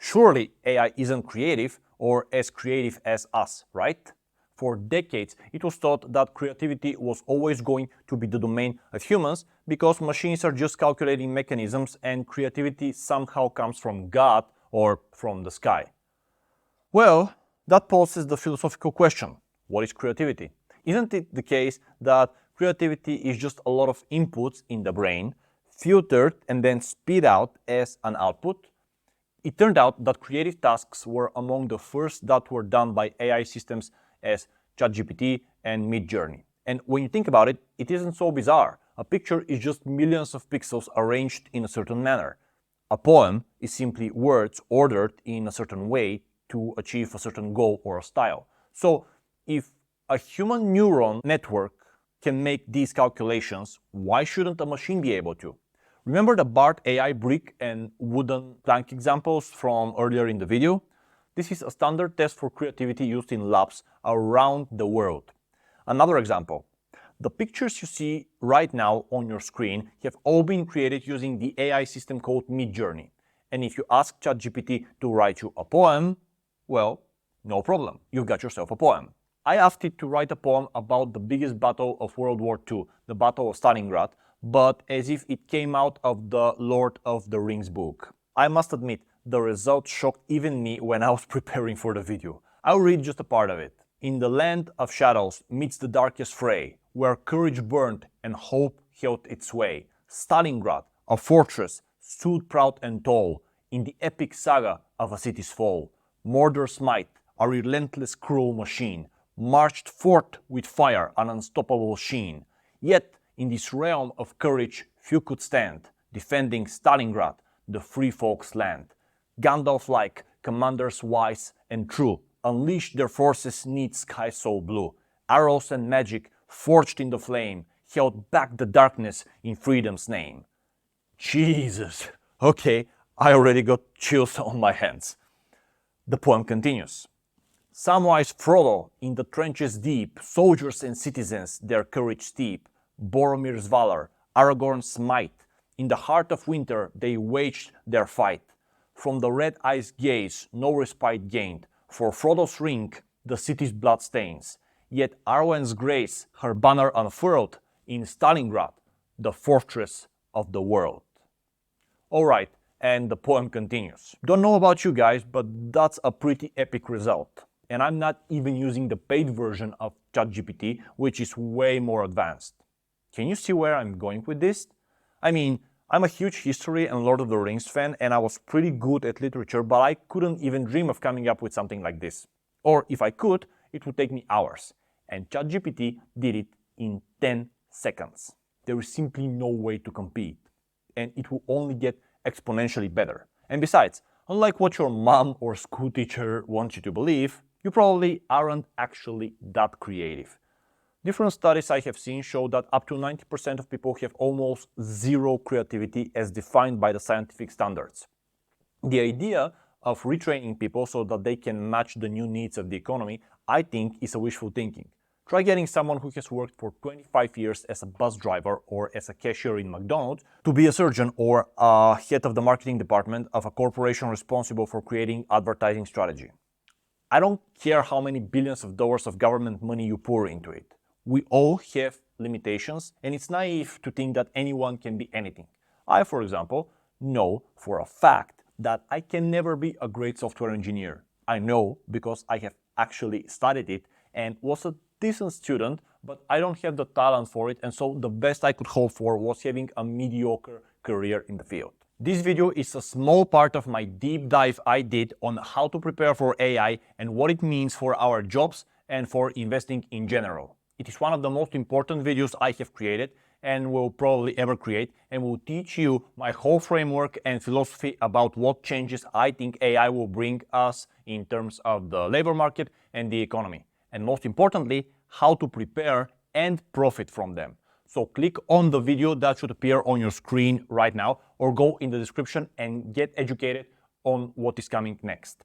Surely AI isn't creative or as creative as us, right? For decades, it was thought that creativity was always going to be the domain of humans because machines are just calculating mechanisms and creativity somehow comes from God or from the sky. Well, that poses the philosophical question: what is creativity? Isn't it the case that creativity is just a lot of inputs in the brain, filtered and then spit out as an output? It turned out that creative tasks were among the first that were done by AI systems as ChatGPT and Midjourney. And when you think about it, it isn't so bizarre. A picture is just millions of pixels arranged in a certain manner. A poem is simply words ordered in a certain way to achieve a certain goal or a style. So if a human neuron network can make these calculations, why shouldn't a machine be able to? Remember the BART AI brick and wooden plank examples from earlier in the video? This is a standard test for creativity used in labs around the world. Another example. The pictures you see right now on your screen have all been created using the AI system called Midjourney. And if you ask ChatGPT to write you a poem, well, no problem, you've got yourself a poem. I asked it to write a poem about the biggest battle of World War II, the Battle of Stalingrad, but as if it came out of the Lord of the Rings book. I must admit, the result shocked even me when I was preparing for the video. I'll read just a part of it. In the land of shadows meets the darkest fray, where courage burned and hope held its way, Stalingrad, a fortress, stood proud and tall in the epic saga of a city's fall. Murder's might, a relentless cruel machine, marched forth with fire an unstoppable sheen. Yet, in this realm of courage, few could stand, defending Stalingrad, the free folk's land. Gandalf-like commanders wise and true unleashed their forces 'neath skies so blue. Arrows and magic, forged in the flame, held back the darkness in freedom's name. Jesus! Okay, I already got chills on my hands. The poem continues. Samwise Frodo in the trenches deep, soldiers and citizens their courage steep. Boromir's valor, Aragorn's might, in the heart of winter they waged their fight. From the red eyes' gaze no respite gained, for Frodo's ring the city's blood stains. Yet Arwen's grace her banner unfurled in Stalingrad, the fortress of the world. Alright, and the poem continues. Don't know about you guys, but that's a pretty epic result. And I'm not even using the paid version of ChatGPT, which is way more advanced. Can you see where I'm going with this? I mean, I'm a huge history and Lord of the Rings fan, and I was pretty good at literature, but I couldn't even dream of coming up with something like this. Or if I could, it would take me hours. And ChatGPT did it in 10 seconds. There is simply no way to compete. And it will only get exponentially better. And besides, unlike what your mom or school teacher wants you to believe, you probably aren't actually that creative. Different studies I have seen show that up to 90% of people have almost zero creativity as defined by the scientific standards. The idea of retraining people so that they can match the new needs of the economy, I think, is a wishful thinking. Try getting someone who has worked for 25 years as a bus driver or as a cashier in McDonald's to be a surgeon or a head of the marketing department of a corporation responsible for creating advertising strategy. I don't care how many billions of dollars of government money you pour into it. We all have limitations, and it's naive to think that anyone can be anything. I, for example, know for a fact that I can never be a great software engineer. I know because I have actually studied it and was a decent student, but I don't have the talent for it, and so the best I could hope for was having a mediocre career in the field. This video is a small part of my deep dive I did on how to prepare for AI and what it means for our jobs and for investing in general. It is one of the most important videos I have created and will probably ever create, and will teach you my whole framework and philosophy about what changes I think AI will bring us in terms of the labor market and the economy. And most importantly, how to prepare and profit from them. So click on the video that should appear on your screen right now, or go in the description and get educated on what is coming next.